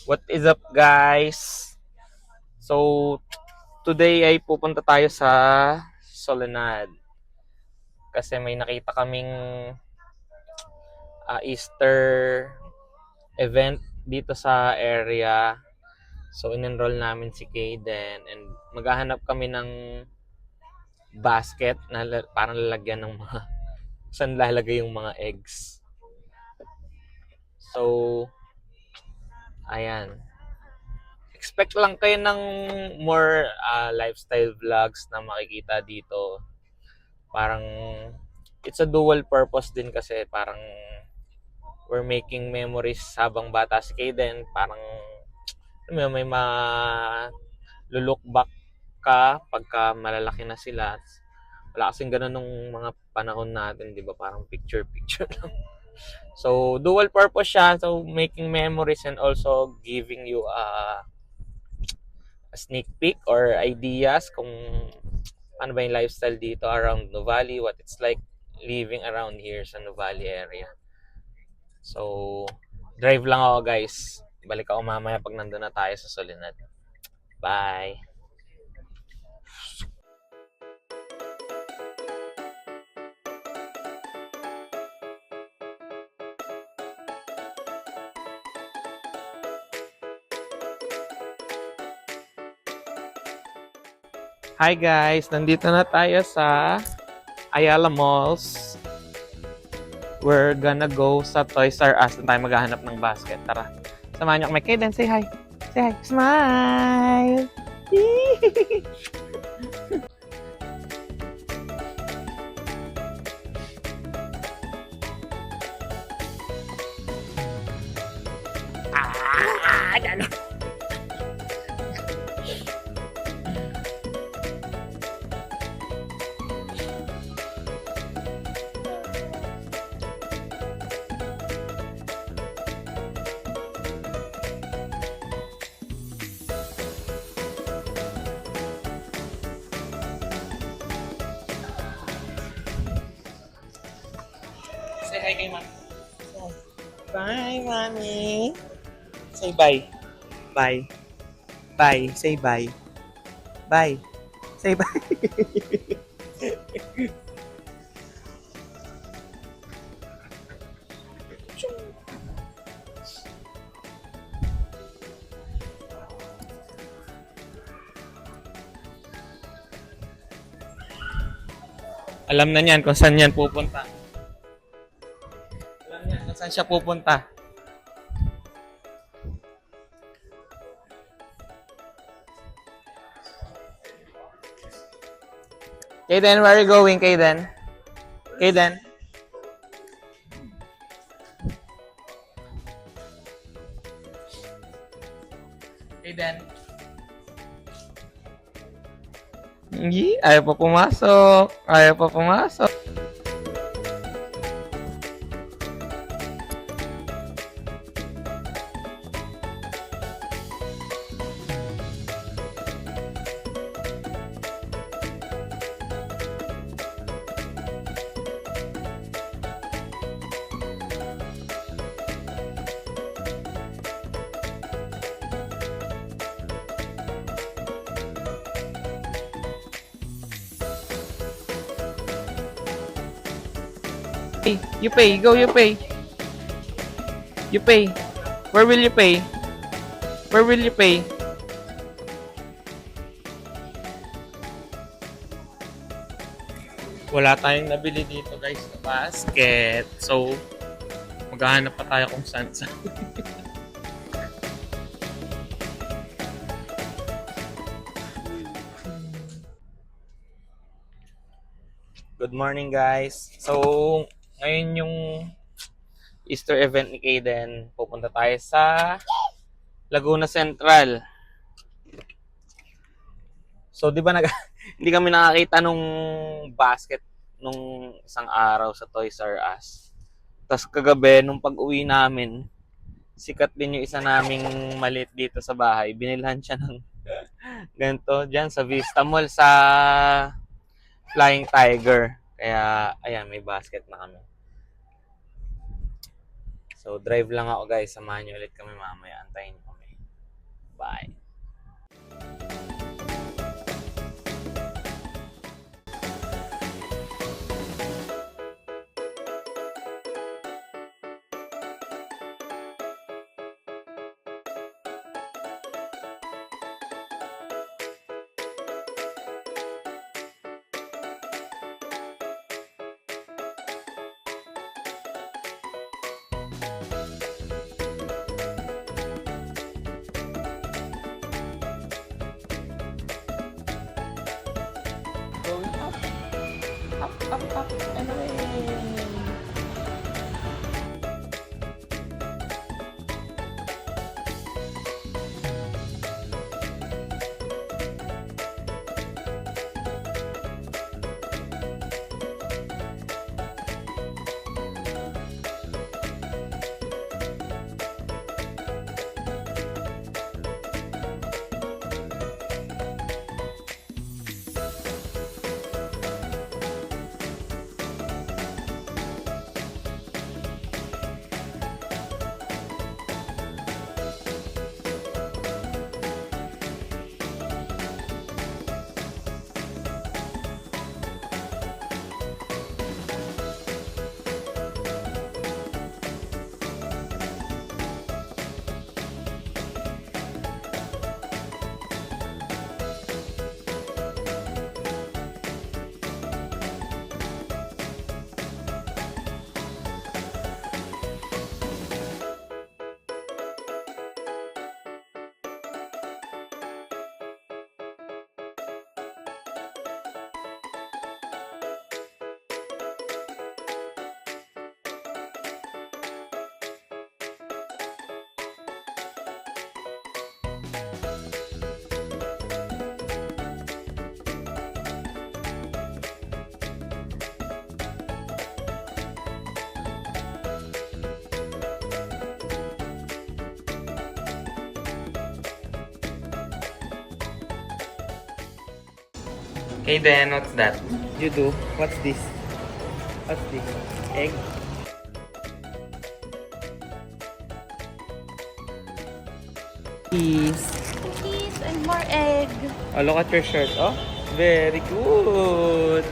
What is up, guys? So, today ay pupunta tayo sa Solenad kasi may nakita kaming Easter event dito sa area. So, in-enroll namin si Kayden and maghahanap kami ng basket na parang lalagyan ng mga saan lalagay yung mga eggs. So, ayan. Expect lang kayo ng more lifestyle vlogs na makikita dito. Parang it's a dual purpose din kasi parang we're making memories habang bata si Kaden. Parang may look back ka pagka malalaki na sila. Wala kasing ganun nung mga panahon natin, di ba? Parang picture-picture lang. So, dual purpose siya. So, making memories and also giving you a sneak peek or ideas kung ano ba yung lifestyle dito around Nuvali, what it's like living around here sa Nuvali area. So, drive lang ako, guys. Balik ako mamaya pag nandun na tayo sa Soledad. Bye! Hi guys! Nandito na tayo sa Ayala Malls. We're gonna go sa Toys R Us na tayo maghahanap ng basket. Tara, samahan niyo kami. Kaden, say hi! Say hi! Smile! Yan. Say hi kay Mami. Bye, Mami. Say bye. Bye. Bye. Say bye. Bye. Say bye. Alam na niyan kung saan yan pupunta. Alam niyan kung saan siya pupunta. Kaden, where are you going, Kaden? Kaden? Kaden? Hindi, ayaw pa pumasok. Ayaw pa pumasok. You pay. Go, you pay. You pay. Where will you pay? Where will you pay? Wala tayong nabili dito, guys, na basket. So, maghahanap pa tayo kung saan. Good morning, guys. So, ngayon yung Easter event ni Kaden. Pupunta tayo sa Laguna Central. So, di ba hindi kami nakakita nung basket nung isang araw sa Toys R Us. Tapos kagabi, nung pag-uwi namin, sikat din yung isa naming maliit dito sa bahay. Binilhan siya ng ganito dyan sa Vista Mall sa Flying Tiger. Kaya, ayan, may basket na kami. So, drive lang ako, guys. Samahan nyo ulit kami mamaya. Antayin nyo kami. Bye. Going up, and away. Okay then, what's that? You do. What's this? What's this? Egg? Cheese. Cookies and more egg. Oh, look at your shirt. Oh, very good.